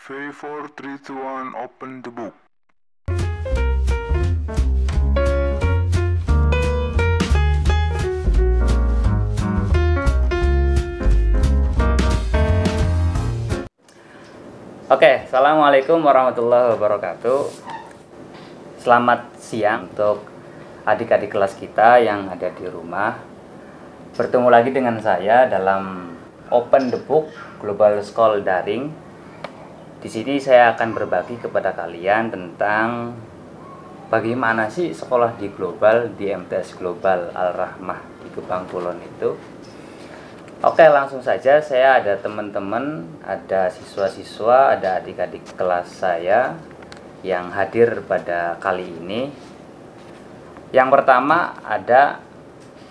Three, four, three, two, one, open the book. Oke, assalamualaikum warahmatullahi wabarakatuh. Selamat siang untuk adik-adik kelas kita yang ada di rumah. Bertemu lagi dengan saya dalam Open the Book Global School Daring. Di sini saya akan berbagi kepada kalian tentang bagaimana sih sekolah di global di MTS Global Al-Rahmah di Gebang Kulon itu. Oke, langsung saja. Saya ada teman-teman, ada siswa-siswa, ada adik-adik kelas saya yang hadir pada kali ini. Yang pertama ada,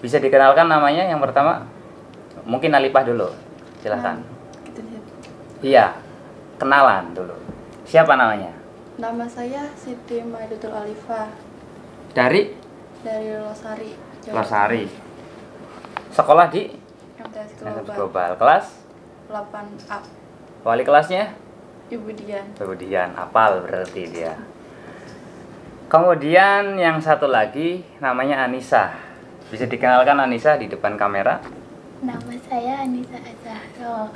bisa dikenalkan namanya yang pertama? Mungkin Alipah dulu, silahkan. Iya, kenalan dulu. Siapa namanya? Nama saya Siti Maidatul Alifah Dari Losari, Jawa Losari. Sekolah di MTS MTS Global Global. Kelas 8A. wali kelasnya? Ibu Dian. Kemudian apal berarti dia. Kemudian yang satu lagi namanya Anissa. Bisa dikenalkan Anissa di depan kamera? Nama saya Anissa Azahro.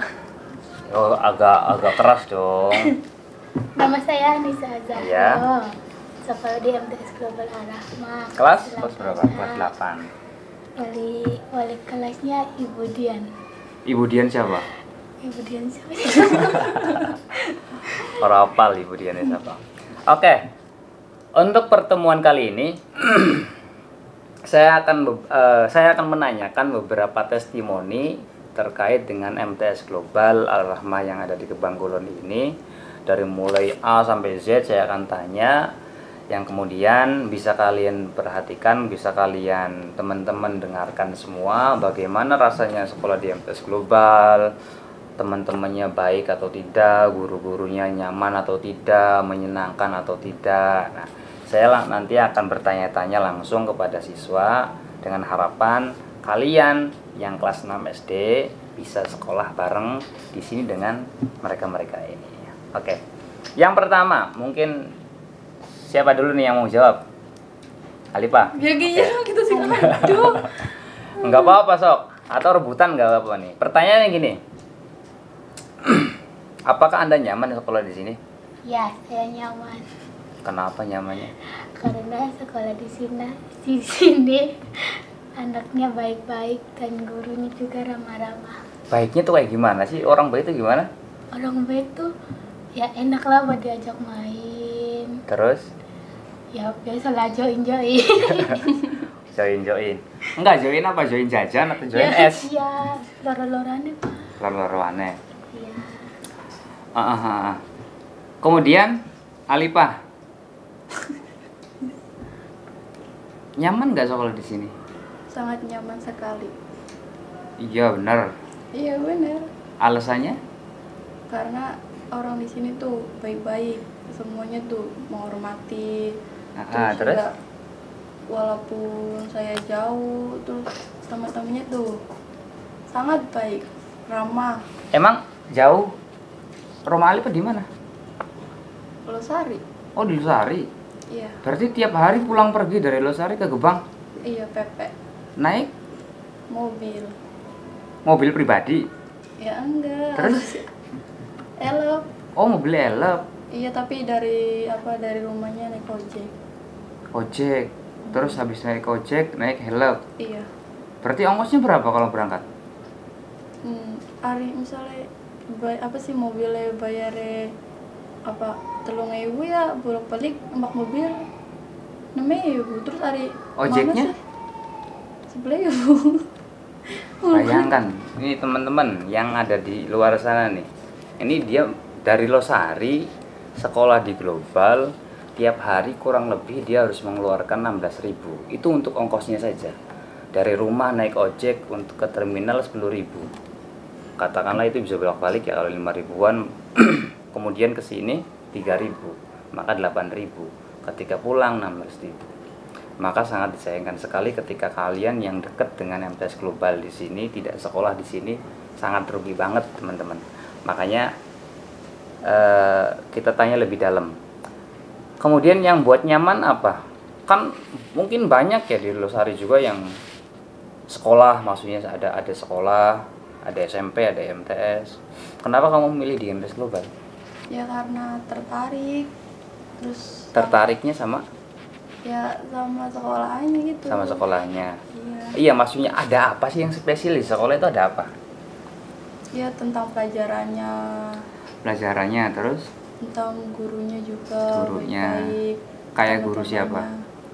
Oh, agak keras dong. Nama saya Anissa Azahro. Iya. Sekolah di MTS Global Al-Rahmah. Kelas berapa? Kelas 8. Wali kelasnya Ibu Dian. Ibu Dian siapa? Ibu Dian siapa? Orang apal Ibu Dian siapa? Oke. Untuk pertemuan kali ini saya akan menanyakan beberapa testimoni terkait dengan MTS Global Al-Rahmah yang ada di Gebang Kulon ini. Dari mulai A sampai Z saya akan tanya, yang kemudian bisa kalian perhatikan, bisa kalian teman-teman dengarkan semua bagaimana rasanya sekolah di MTS Global, teman-temannya baik atau tidak, guru-gurunya nyaman atau tidak, menyenangkan atau tidak. Nah, saya nanti akan bertanya-tanya langsung kepada siswa dengan harapan kalian yang kelas 6 SD bisa sekolah bareng di sini dengan mereka-mereka ini. Oke. Yang pertama, mungkin siapa dulu nih yang mau jawab? Alipah. Ya gitu gitu sih. Aduh. Enggak apa-apa, Sok. Atau rebutan enggak apa-apa nih. Pertanyaannya gini. Apakah Anda nyaman sekolah di sini? Ya, saya nyaman. Kenapa nyamannya? Karena sekolah di sini anaknya baik-baik dan gurunya juga ramah-ramah. Baiknya tuh kayak gimana sih? Orang baik itu gimana? Orang baik tuh ya enak lah buat diajak main. Terus? Ya biasalah join-join. Join. Enggak join apa? Join jajan atau join Ya, es? iya, loro-lorane Pak. Lor-lorane. Iya. Kemudian Alipah. Nyaman nggak sekolah di sini? Sangat nyaman sekali. Iya benar. Iya benar. Alasannya? Karena orang di sini tuh baik-baik, semuanya tuh menghormati. Terus? Juga, walaupun saya jauh, terus teman-temannya tuh sangat baik, ramah. Emang jauh? Rumah Alipah di mana? Losari. Oh di Losari. Iya. Berarti tiap hari pulang pergi dari Losari ke Gebang Iya, Pepe. naik Mobil. pribadi. Ya enggak. Terus? Elop. Oh mobil elep. Iya, tapi dari rumahnya naik ojek. Ojek. Terus habis naik ojek naik helep. Iya. Berarti ongkosnya berapa kalau berangkat? Hari misalnya mobilnya bayarnya apa 3.000 ya, bolak-balik emak mobil 6.000. Terus hari Ojeknya? 11.000. Bayangkan, ini teman-teman yang ada di luar sana nih. Ini dia dari Losari, sekolah di Global, tiap hari kurang lebih dia harus mengeluarkan 16.000. Itu untuk ongkosnya saja. Dari rumah naik ojek untuk ke terminal 10.000. Katakanlah itu bisa bolak-balik ya kalau 5.000-an. Kemudian ke sini 3.000, maka 8.000. Ketika pulang 16.000. Maka sangat disayangkan sekali ketika kalian yang dekat dengan MTS Global di sini tidak sekolah di sini, sangat rugi banget teman-teman. Makanya kita tanya lebih dalam. Kemudian yang buat nyaman apa? Kan mungkin banyak ya di Losari juga yang sekolah, maksudnya ada sekolah, ada SMP, ada MTS. Kenapa kamu milih di MTS Global? Ya karena tertarik, terus Tertariknya sama ya sama sekolahnya gitu. sama sekolahnya. Iya. Iya, maksudnya ada apa sih yang spesial di sekolah itu, ada apa? Ya tentang pelajarannya, Pelajarannya, terus tentang gurunya juga Gurunya. baik-baik. kayak guru siapa?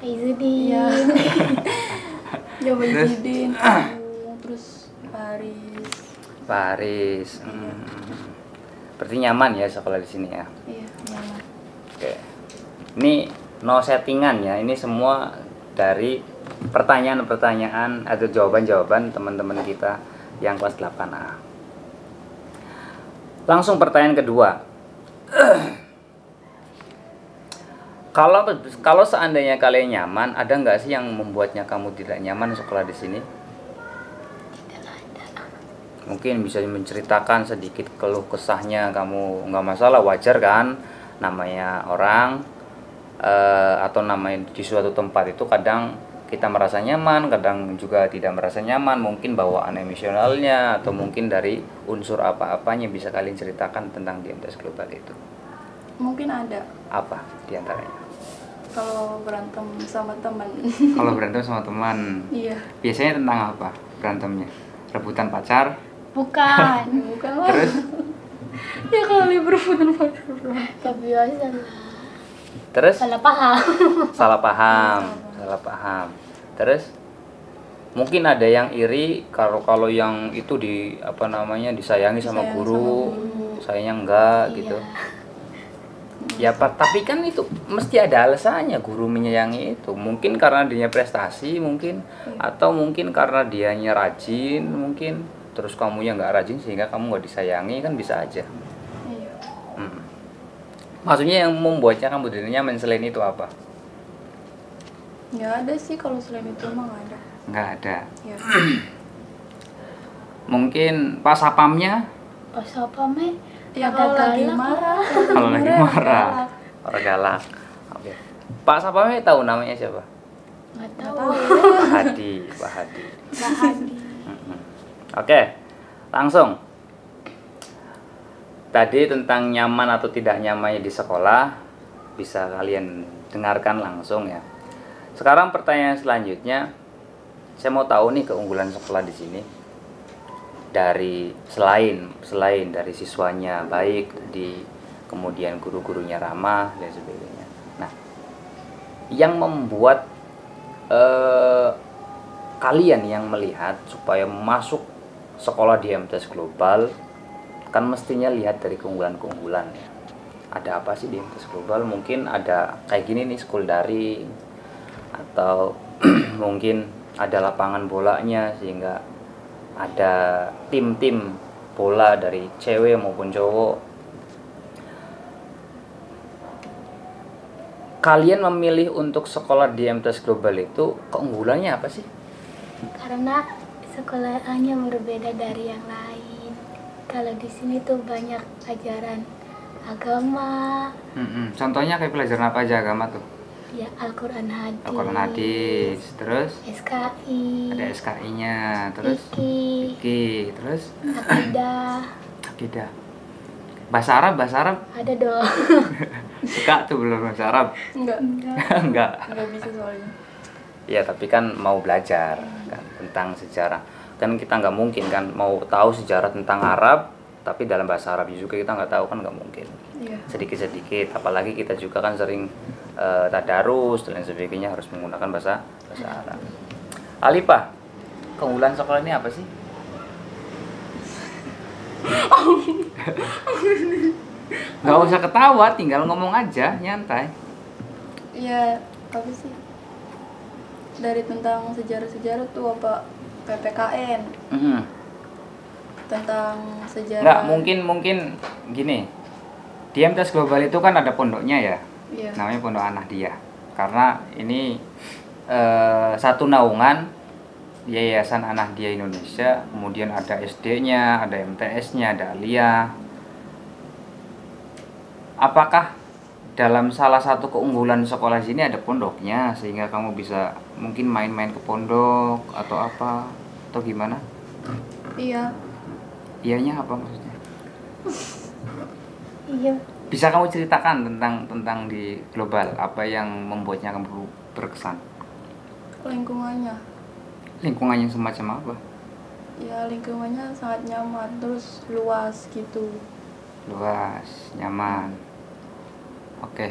Izudin. Iya. Ya Baizidin, terus Paris. Paris. Berarti nyaman ya sekolah di sini ya. Iya, nyaman. Oke. Ini no settingan ya. Ini semua dari pertanyaan-pertanyaan atau jawaban-jawaban teman-teman kita yang kelas 8A. Langsung pertanyaan kedua. Kalau seandainya kalian nyaman, ada nggak sih yang membuatnya kamu tidak nyaman sekolah di sini? Mungkin bisa menceritakan sedikit keluh kesahnya, kamu nggak masalah, wajar kan, namanya orang atau namanya di suatu tempat itu kadang kita merasa nyaman, kadang juga tidak merasa nyaman, mungkin bawaan emosionalnya atau mungkin dari unsur apa-apanya. Bisa kalian ceritakan tentang di MTS Global itu? Mungkin ada Apa diantaranya? kalau berantem sama teman. Kalau berantem sama teman, Iya. biasanya tentang apa berantemnya? Rebutan pacar? Bukan. Bukan lah. Terus? Ya kali berebutan pacar. Ya biasa lah. Terus? Salah paham. Salah paham. Terus? Mungkin ada yang iri kalau yang itu disayangi sama Disayangi guru, sama guru. sayangnya enggak Iya. gitu. Ya Pak, tapi kan itu mesti ada alasannya guru menyayangi itu. Mungkin karena dia prestasi mungkin, atau mungkin karena dianya rajin mungkin. Terus kamu yang nggak rajin sehingga kamu nggak disayangi, kan bisa aja. Iya. Maksudnya yang membuatnya kamu tidak nyaman selain itu apa? Nggak ada sih kalau selain itu emang nggak ada. Nggak ada. Ya. Mungkin pas sapamnya, Pas apa me? Ya Ada kalau lagi galak. marah. kalau lagi marah, galak. orang galak. Oke. Pak sapamnya tahu namanya siapa? Nggak Nggak tahu. tahu. Pak Hadi. Mbak Hadi. Oke, langsung. Tadi tentang nyaman atau tidak nyamannya di sekolah bisa kalian dengarkan langsung ya. Sekarang pertanyaan selanjutnya, saya mau tahu nih keunggulan sekolah di sini. Dari selain dari siswanya baik, kemudian guru-gurunya ramah dan sebagainya. Nah, yang membuat kalian yang melihat supaya masuk sekolah di MTS Global, kan mestinya lihat dari keunggulan-keunggulan ya. Ada apa sih di MTS Global? Mungkin ada kayak gini nih, school daring, atau mungkin ada lapangan bolanya sehingga ada tim-tim bola dari cewek maupun cowok. Kalian memilih untuk sekolah di MTS Global itu keunggulannya apa sih? Karena sekolahnya berbeda dari yang lain. Kalau di sini tuh banyak ajaran agama, Contohnya kayak pelajaran apa aja agama tuh? ya Al-Quran Hadis, Al-Quran hadis, terus SKI, ada SKI-nya, terus Fikih, Fikih, terus Akidah, akidah. Bahasa Arab ada dong. suka tuh belum bahasa Arab? Enggak. Enggak. Enggak bisa soalnya. Ya tapi kan mau belajar kan tentang sejarah. Kan kita nggak mungkin kan mau tahu sejarah tentang Arab tapi dalam bahasa Arab juga kita nggak tahu, kan nggak mungkin. Iya. Sedikit-sedikit, apalagi kita juga kan sering tadarus dan lain sebagainya harus menggunakan bahasa Arab. Alipah, keunggulan sekolah ini apa sih? Nggak usah ketawa, tinggal ngomong aja, nyantai. Iya, apa sih? Dari tentang sejarah-sejarah tuh apa PPKN, tentang sejarah. Nggak, mungkin gini. Di MTS Global itu kan ada pondoknya ya. Iya. Namanya Pondok Ahmadiyah. Karena ini satu naungan Yayasan Ahmadiyah Indonesia, kemudian ada SD-nya, ada MTS-nya, ada Aliyah. apakah dalam salah satu keunggulan sekolah sini ada pondoknya sehingga kamu bisa mungkin main-main ke pondok atau apa atau gimana? Iya. Iyanya apa maksudnya? Iya. Bisa kamu ceritakan tentang di global apa yang membuatnya kamu berkesan? Lingkungannya. Lingkungannya semacam apa? Ya lingkungannya sangat nyaman, terus luas gitu. Luas, nyaman. Oke.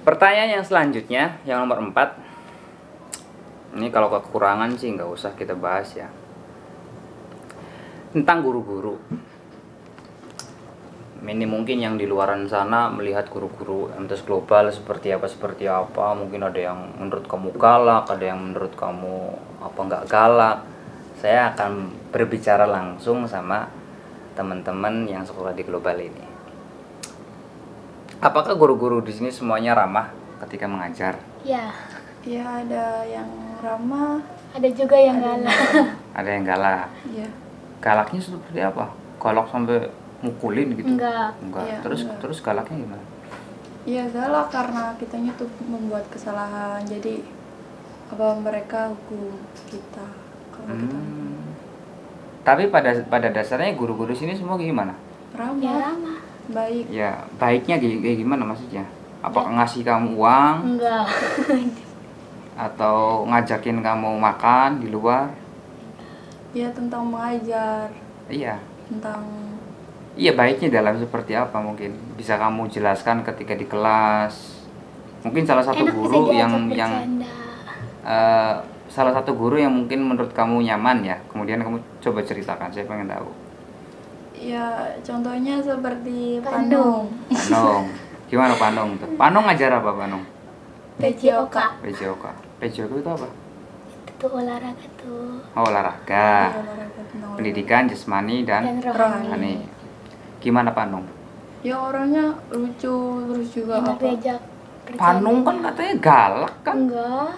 Pertanyaan yang selanjutnya, yang nomor 4. Ini kalau kekurangan sih nggak usah kita bahas ya. Tentang guru-guru. Ini mungkin yang di luaran sana melihat guru-guru MTs global seperti apa. Mungkin ada yang menurut kamu galak, ada yang menurut kamu apa nggak galak. Saya akan berbicara langsung sama teman-teman yang sekolah di global ini. Apakah guru-guru di sini semuanya ramah ketika mengajar? Ya, Ya ada yang ramah, ada juga yang galak. Ada yang galak. ya. Galaknya seperti apa? Galak sampai mukulin gitu? Enggak. Iya, Terus enggak. terus galaknya gimana? Ya galak karena kitanya tuh membuat kesalahan. Jadi apa mereka hukum kita kalau kita Tapi pada dasarnya guru-guru sini semua gimana? Ya ramah, ramah. baik. Ya baiknya kayak gimana maksudnya? Apakah ngasih kamu uang Enggak. atau ngajakin kamu makan di luar? Ya tentang mengajar, Iya. tentang Iya, baiknya dalam seperti apa mungkin? Bisa kamu jelaskan ketika di kelas? Mungkin salah satu Enak bisa guru diajak yang bercanda. salah satu guru yang mungkin menurut kamu nyaman ya. Kemudian kamu coba ceritakan, saya pengen tahu. ya contohnya seperti Panung. Panung, Panong. Gimana Panong tuh? Panong ngajar apa Panong? PJOK. PJOK. PJOK itu apa? Itu olahraga tuh. Oh, olahraga. Olahraga tentang Pendidikan jasmani dan Dan rohani. rohani. Gimana Panong? Ya orangnya lucu, terus juga Enak apa? diajak bercanda. Panong kan katanya galak kan? Enggak.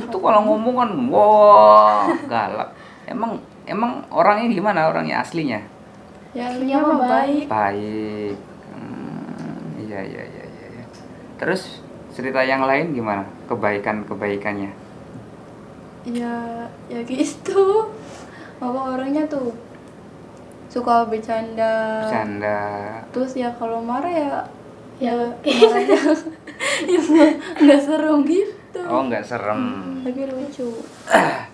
Itu kalau ngomong kan wah galak. Emang orangnya gimana orangnya aslinya? Ya Aslinya aslinya mah mah baik. Baik. Iya. Terus cerita yang lain gimana? Kebaikannya? Ya gitu. Apa orangnya tuh suka bercanda. Bercanda. Terus ya kalau marah ya Ya, marahnya ya nggak serem gitu. Oh, nggak serem. Tapi lucu.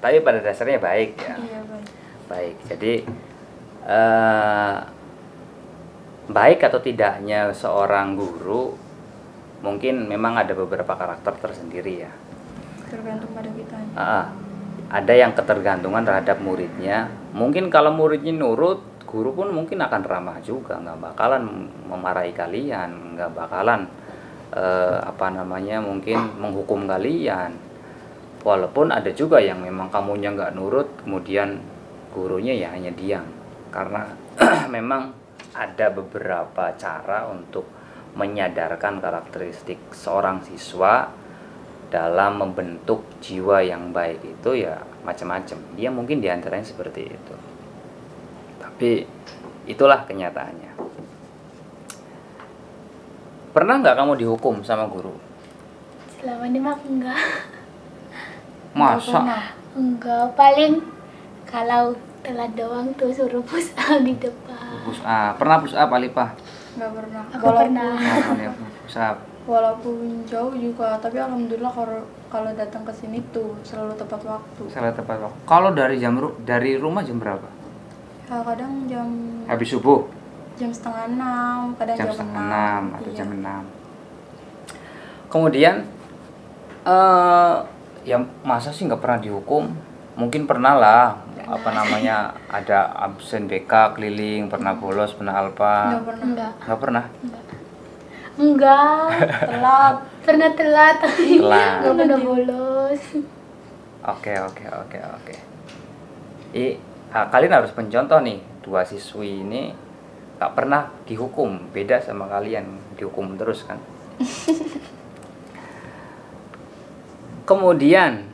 Tapi pada dasarnya baik ya. Iya baik. Baik. Jadi baik atau tidaknya seorang guru mungkin memang ada beberapa karakter tersendiri ya. Tergantung pada kita. Ada yang ketergantungan terhadap muridnya. Mungkin kalau muridnya nurut, guru pun mungkin akan ramah juga, nggak bakalan memarahi kalian, nggak bakalan mungkin menghukum kalian. Walaupun ada juga yang memang kamunya nggak nurut, kemudian gurunya ya hanya diam, karena memang ada beberapa cara untuk menyadarkan karakteristik seorang siswa dalam membentuk jiwa yang baik itu ya macam-macam. Dia mungkin diantaranya seperti itu. Tapi itulah kenyataannya. Pernah nggak kamu dihukum sama guru? selama ini mah enggak. Masa? Enggak, paling kalau telat doang tuh suruh push up di depan. Push up. Pernah push up Alipah? Nggak pernah. Aku pernah. Push up. Walaupun jauh juga, tapi alhamdulillah kalau datang ke sini tuh selalu tepat waktu. Salah tepat waktu. Kalau dari rumah jam berapa? Ya, kadang jam Habis subuh. jam setengah 6, kadang Jam jam setengah 6. 6 atau Iya. jam 6. Kemudian ya masa sih nggak pernah dihukum? Mungkin pernah lah, ada absen BK keliling, pernah bolos, pernah alpa. Nggak pernah. Nggak pernah. Enggak. Telat. Pernah telat tapi Telat. enggak pernah bolos. Oke. Kalian harus mencontoh nih, 2 siswi ini nggak pernah dihukum, beda sama kalian, dihukum terus kan. Kemudian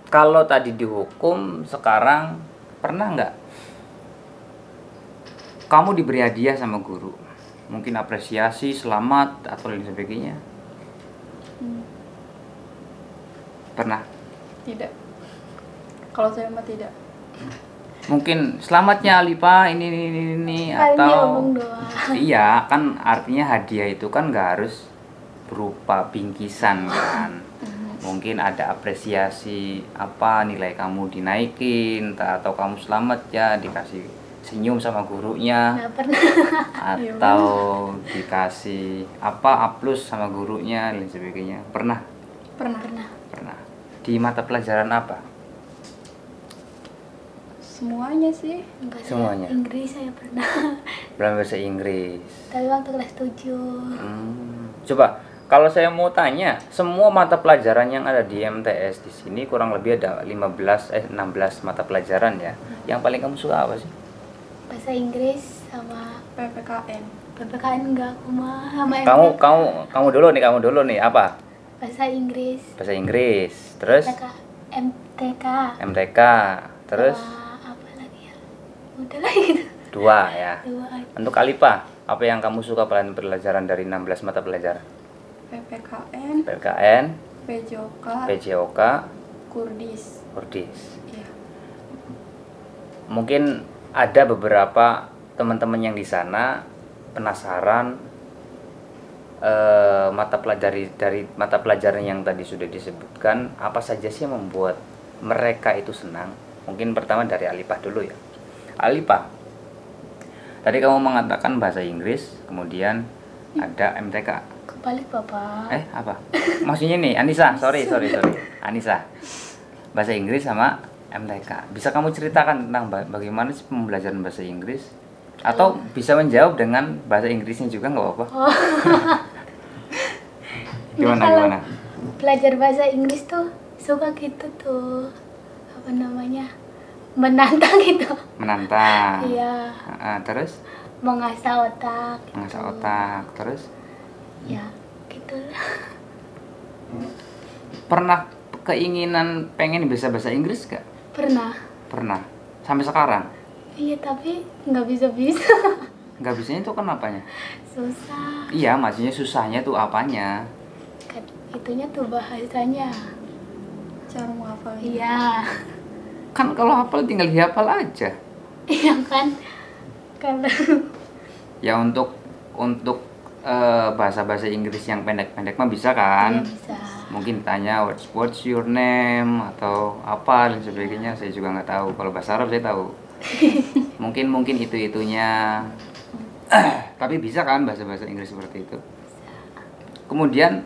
kalau tadi dihukum, sekarang pernah nggak kamu diberi hadiah sama guru, mungkin apresiasi, selamat atau lain sebagainya, Hmm, pernah? tidak. Kalau saya mah tidak. Mungkin selamatnya Alipa ini Paling atau diomong doang. iya kan, artinya hadiah itu kan nggak harus berupa bingkisan kan. Mungkin ada apresiasi, apa nilai kamu dinaikin, atau kamu selamat ya dikasih senyum sama gurunya, Nggak pernah. atau dikasih apa aplus sama gurunya dan sebagainya. Pernah? Pernah. Pernah. Di mata pelajaran apa? Semuanya sih. Enggak, Semuanya? Inggris saya pernah. Dalam bahasa Inggris. Tapi waktu kelas 7. Coba kalau saya mau tanya, semua mata pelajaran yang ada di MTS di sini kurang lebih ada 16 mata pelajaran ya. Yang paling kamu suka apa sih? Bahasa Inggris sama PPKN. PPKN enggak, aku mah sama Kamu dulu nih apa? bahasa Inggris. Bahasa Inggris. Terus MTK. MTK. Terus Sama apa lagi ya? Udah lah gitu. 2 ya. 2 aja. Untuk Alipa, apa yang kamu suka pelajaran dari 16 mata pelajaran? PPKN, PKN, PJOK, PJOK, Kurdis. Kurdis. Iya. Mungkin ada beberapa teman-teman yang di sana penasaran dari mata pelajaran yang tadi sudah disebutkan, apa saja sih yang membuat mereka itu senang. Mungkin pertama dari Alipah dulu ya. Alipah, tadi kamu mengatakan bahasa Inggris, kemudian ada MTK. Kebalik Bapak. Apa? Maksudnya nih, Anissa, sorry. Anissa, bahasa Inggris sama MTK. Bisa kamu ceritakan tentang bagaimana sih pembelajaran bahasa Inggris? Atau bisa menjawab dengan bahasa Inggrisnya juga nggak apa-apa? Oh. Gimana? Belajar bahasa Inggris tuh suka gitu tuh. Apa namanya? Menantang gitu. Menantang. Iya. Terus? Mengasah otak. Mengasah gitu. otak. Terus? Ya, gitu lah. Pernah keinginan pengen bisa bahasa Inggris gak? Pernah. Pernah. Sampai sekarang? Iya, tapi nggak bisa-bisa. Nggak bisanya itu kenapanya? Susah. Iya, maksudnya susahnya tuh apanya? Kan itunya tuh bahasanya. Cara menghafalnya. Iya. Kan kalau hafal tinggal dihafal aja. Iya kan? Kalau Ya untuk bahasa-bahasa Inggris yang pendek-pendek mah bisa kan? iya bisa. Mungkin tanya what's your name atau apa dan sebagainya, saya juga nggak tahu. Kalau bahasa Arab saya tahu. mungkin itunya tapi bisa kan bahasa Inggris seperti itu. Kemudian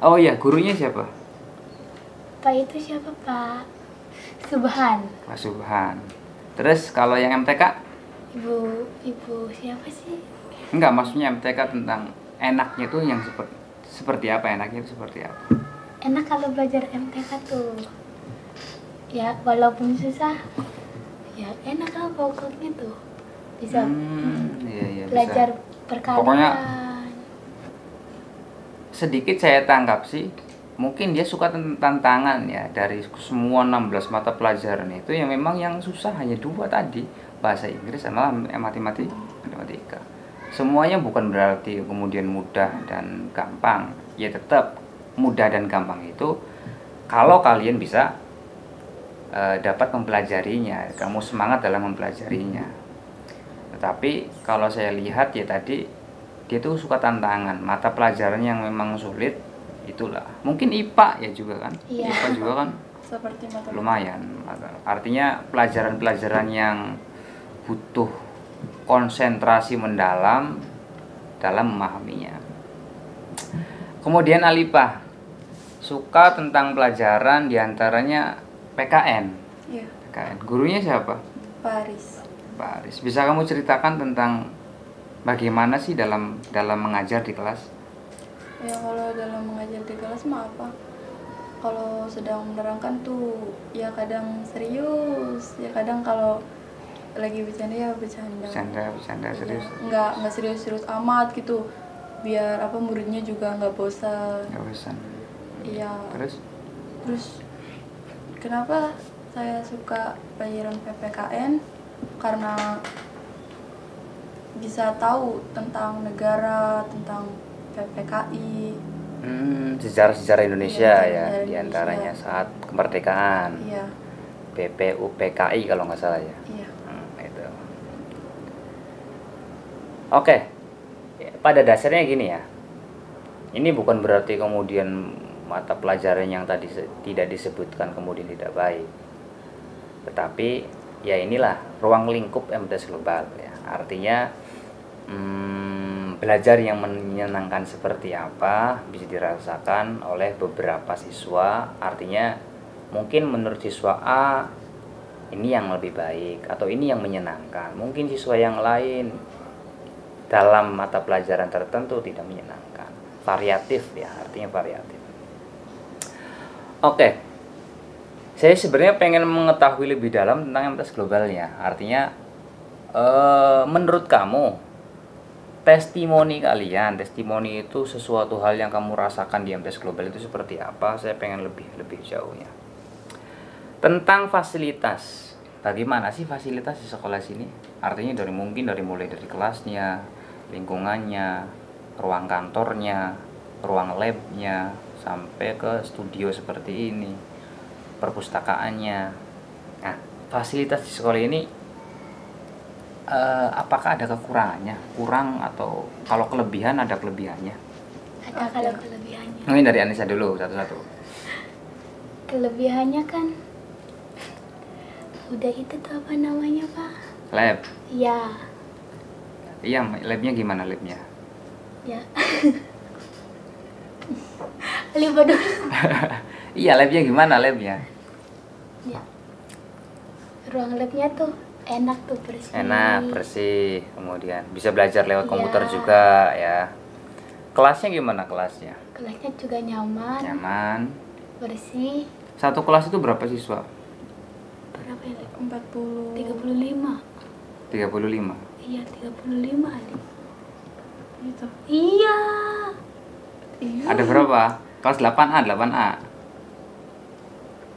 oh ya, gurunya siapa? Pak itu siapa, Pak? Subhan. Pak Subhan. Terus kalau yang MTK? Ibu siapa sih? Enggak, maksudnya MTK tentang enaknya tuh yang seperti apa, enaknya itu seperti apa? Enak kalau belajar MTK tuh. Ya, walaupun susah, ya enak lah pokoknya tuh. Bisa Iya, belajar bisa. perkalian. Pokoknya sedikit saya tangkap sih, mungkin dia suka tantangan ya. Dari semua 16 mata pelajaran itu yang memang yang susah hanya 2 tadi, bahasa Inggris sama matematika. Semuanya bukan berarti kemudian mudah dan gampang. Ya tetap mudah dan gampang itu kalau kalian bisa dapat mempelajarinya, kamu semangat dalam mempelajarinya. Tetapi kalau saya lihat ya tadi, dia tuh suka tantangan, mata pelajaran yang memang sulit itulah. Mungkin IPA ya juga kan? Iya. IPA juga kan Seperti matematika. lumayan. Artinya pelajaran-pelajaran yang butuh konsentrasi mendalam dalam memahaminya. Kemudian Alipah suka tentang pelajaran diantaranya PKN. Iya. PKN. Gurunya siapa? Paris. Pak Aris. Bisa kamu ceritakan tentang bagaimana sih dalam mengajar di kelas? Ya kalau dalam mengajar di kelas mah apa? Kalau sedang menerangkan tuh ya kadang serius, ya kadang kalau lagi bercanda ya bercanda. Bercanda serius. Ya, nggak serius-serius amat gitu. Biar apa muridnya juga nggak bosan. Nggak bosan. Iya. Terus Kenapa saya suka pelajaran PPKN? Karena bisa tahu tentang negara, tentang PPKI. Sejarah-sejarah Indonesia Iya, ya, sejarah diantaranya Indonesia. saat kemerdekaan, Iya, BPUPKI kalau nggak salah ya. iya. Itu. Oke, pada dasarnya gini ya. Ini bukan berarti kemudian mata pelajaran yang tadi tidak disebutkan kemudian tidak baik. Tetapi ya inilah ruang lingkup MTS Global ya. Artinya belajar yang menyenangkan seperti apa bisa dirasakan oleh beberapa siswa. Artinya mungkin menurut siswa A ini yang lebih baik atau ini yang menyenangkan. Mungkin siswa yang lain dalam mata pelajaran tertentu tidak menyenangkan. Variatif ya, artinya variatif. Oke. Saya sebenarnya pengen mengetahui lebih dalam tentang MTS Globalnya. Artinya menurut kamu testimoni kalian, testimoni itu sesuatu hal yang kamu rasakan di MTS Global itu seperti apa? Saya pengen lebih jauhnya. Tentang fasilitas. Bagaimana sih fasilitas di sekolah sini? Artinya mulai dari kelasnya, lingkungannya, ruang kantornya, ruang labnya, sampai ke studio seperti ini, perpustakaannya. Nah, fasilitas di sekolah ini apakah ada kekurangannya? Kurang atau kalau kelebihan ada kelebihannya? Ada kalau kelebihannya. Mungkin dari Anissa dulu satu-satu. Kelebihannya kan udah itu tuh apa namanya Pak? Lab. Ya, Iya, labnya gimana labnya? ya. Lupa dulu. Iya, labnya gimana labnya? Ya. Ruang labnya tuh enak tuh bersih. Enak, bersih, kemudian bisa belajar lewat Iya. komputer juga ya. Kelasnya gimana kelasnya? Kelasnya juga nyaman, Nyaman. bersih. Satu kelas itu berapa siswa? Berapa ya? Lep? 40. 35. 35. Iya, 35 adik. Gitu. Iya. Iya. Ada berapa? Kelas 8A, 8A.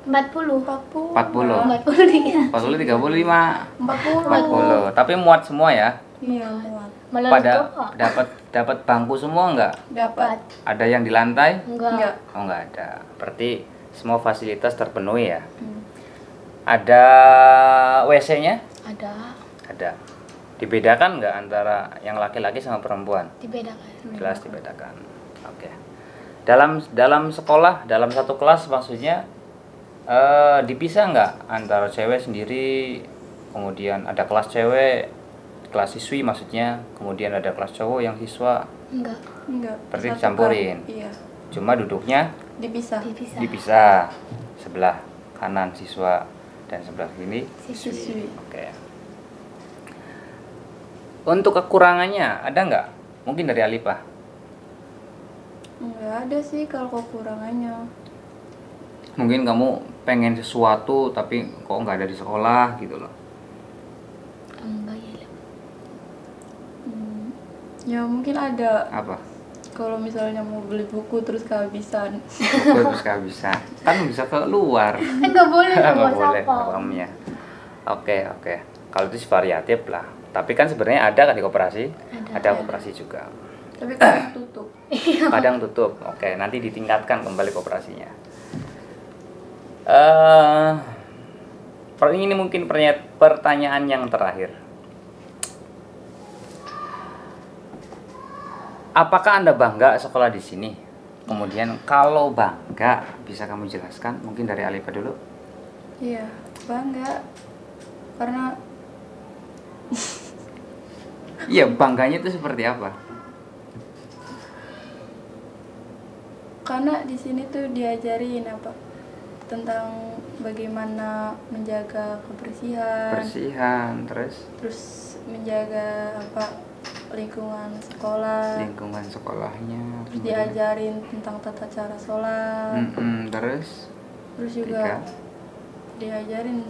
40. 40. 40. 43. 40, 35. 40. 40. Tapi muat semua ya? Iya, muat. Malah Pada doa. dapat bangku semua enggak? Dapat. Ada yang di lantai? Enggak. Oh, enggak ada. Berarti semua fasilitas terpenuhi ya? Hmm. Ada WC-nya? Ada. Ada. Dibedakan nggak antara yang laki-laki sama perempuan? Dibedakan. Jelas dibedakan. Oke. Dalam sekolah, dalam satu kelas maksudnya dipisah nggak antara cewek sendiri, kemudian ada kelas cewek, kelas siswi maksudnya, kemudian ada kelas cowok yang siswa, Enggak. Enggak. Berarti Satu dicampurin? kelas. Iya. cuma duduknya Dipisah. Dipisah. dipisah, sebelah kanan siswa dan sebelah kiri. Siswi. Oke. Untuk kekurangannya ada nggak? Mungkin dari Alipah. Enggak ada sih kalau kekurangannya. Mungkin kamu pengen sesuatu tapi kok nggak ada di sekolah gitu loh. Enggak ya, Lep. Ya mungkin ada. Apa? Kalau misalnya mau beli buku terus kehabisan. Buku terus kehabisan. Kan bisa keluar. Enggak boleh Nggak sama boleh siapa. pahamnya. Oke. Kalau itu sih variatif lah. Tapi kan sebenarnya ada kan di koperasi. Ada koperasi juga. Tapi kadang tutup. Kadang tutup. Oke, nanti ditingkatkan kembali koperasinya. Ini mungkin pertanyaan yang terakhir. Apakah Anda bangga sekolah di sini? Kemudian kalau bangga, bisa kamu jelaskan? Mungkin dari Alipah dulu. Iya, bangga. Karena Iya, bangganya itu seperti apa? karena di sini tuh diajarin apa tentang bagaimana menjaga kebersihan, Bersihan, terus terus menjaga apa lingkungan sekolah, lingkungan sekolahnya. terus diajarin tentang tata cara sholat, Terus terus tiga. juga diajarin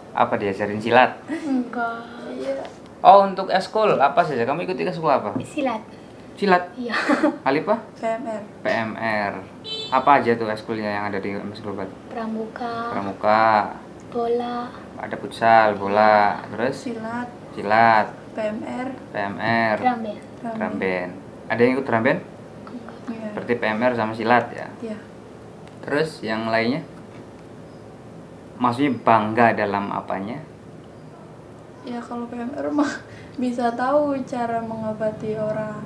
Apa diajarin silat? Enggak. iya Oh, untuk eskul apa saja? Kamu ikut eskul apa? Silat. Silat. Iya. Alipah? PMR, PMR. Apa aja tuh eskulnya yang ada di MTS Global? Pramuka. Pramuka, Bola. ada futsal, bola, terus silat, Silat, PMR, PMR, drum band. drum band. Ada yang ikut drum band? Iya. Berarti PMR sama silat ya. Iya. Terus yang lainnya? Maksudnya bangga dalam apanya? Ya kalau PMR mah bisa tahu cara mengobati orang.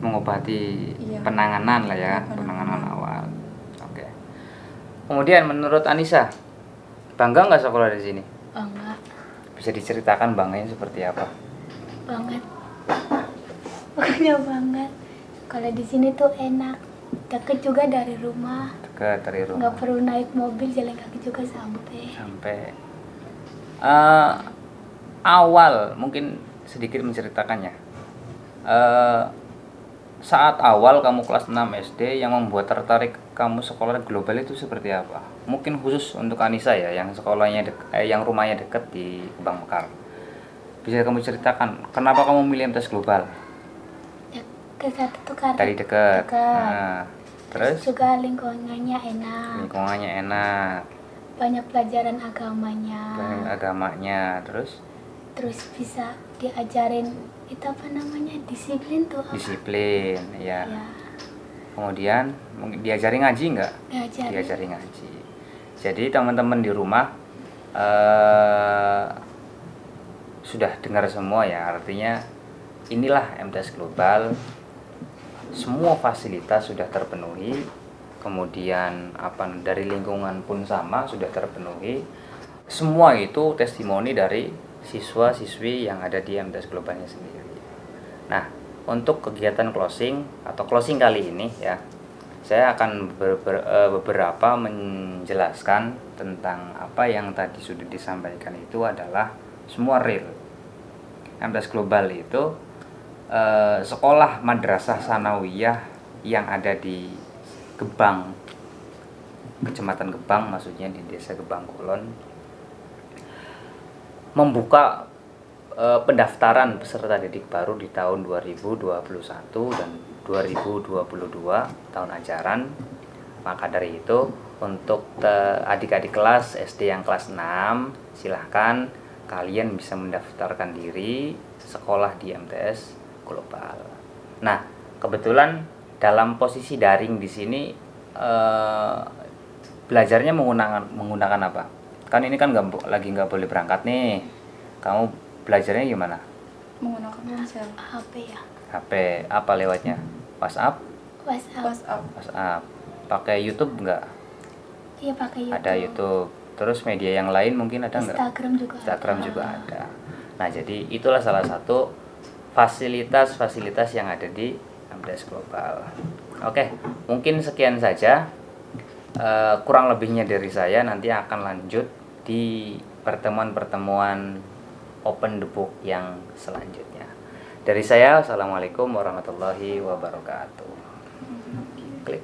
Mengobati Iya. penanganan lah ya, Iya, penanganan awal. Oke. Kemudian menurut Anissa, bangga nggak sekolah di sini? Bangga Bisa diceritakan bangganya seperti apa? banget. Pokoknya banget. Kalau di sini tuh enak. Deket juga dari rumah. Dekat dari rumah. Nggak perlu naik mobil, jalan kaki juga sampai. Eh, awal mungkin sedikit menceritakannya. Saat awal kamu kelas 6 SD yang membuat tertarik kamu sekolah global itu seperti apa? Mungkin khusus untuk Anissa ya, yang sekolahnya yang rumahnya dekat di Kebang Mekar. Bisa kamu ceritakan kenapa kamu milih MTS global? Ke satu tuh karena Dari dekat. dekat. Nah, terus Juga lingkungannya enak. lingkungannya enak, Banyak pelajaran agamanya. banyak agamanya, terus Terus bisa diajarin itu apa namanya, disiplin tuh apa? disiplin ya. Ya, Kemudian mungkin diajari ngaji nggak? diajarin. Diajari ngaji. Jadi teman-teman di rumah sudah dengar semua ya, artinya inilah MTS Global, semua fasilitas sudah terpenuhi, kemudian dari lingkungan pun sama sudah terpenuhi. Semua itu testimoni dari siswa-siswi yang ada di MTS Globalnya sendiri. Nah, untuk kegiatan closing atau closing kali ini ya, saya akan beberapa menjelaskan tentang apa yang tadi sudah disampaikan itu adalah semua real. MTS Global itu sekolah madrasah sanawiyah yang ada di Gebang, Kecamatan Gebang, maksudnya di Desa Gebang Kulon, membuka pendaftaran peserta didik baru di tahun 2021 dan 2022 tahun ajaran. Maka dari itu untuk adik-adik kelas SD yang kelas 6, silahkan kalian bisa mendaftarkan diri sekolah di MTS Global. Nah, kebetulan dalam posisi daring di sini belajarnya menggunakan apa? Kan ini kan lagi nggak boleh berangkat nih. Kamu belajarnya gimana? Menggunakan ponsel. HP ya. HP apa lewatnya? WhatsApp? WhatsApp. WhatsApp. Pakai YouTube nggak? Iya, pakai YouTube. Ada YouTube. Terus media yang lain mungkin ada nggak? Instagram juga. Instagram juga ada. Nah, jadi itulah salah satu fasilitas-fasilitas yang ada di MTS Global. Oke, mungkin sekian saja. Kurang lebihnya dari saya nanti akan lanjut di pertemuan-pertemuan Open the Book yang selanjutnya. Dari saya, assalamualaikum warahmatullahi wabarakatuh. Klik.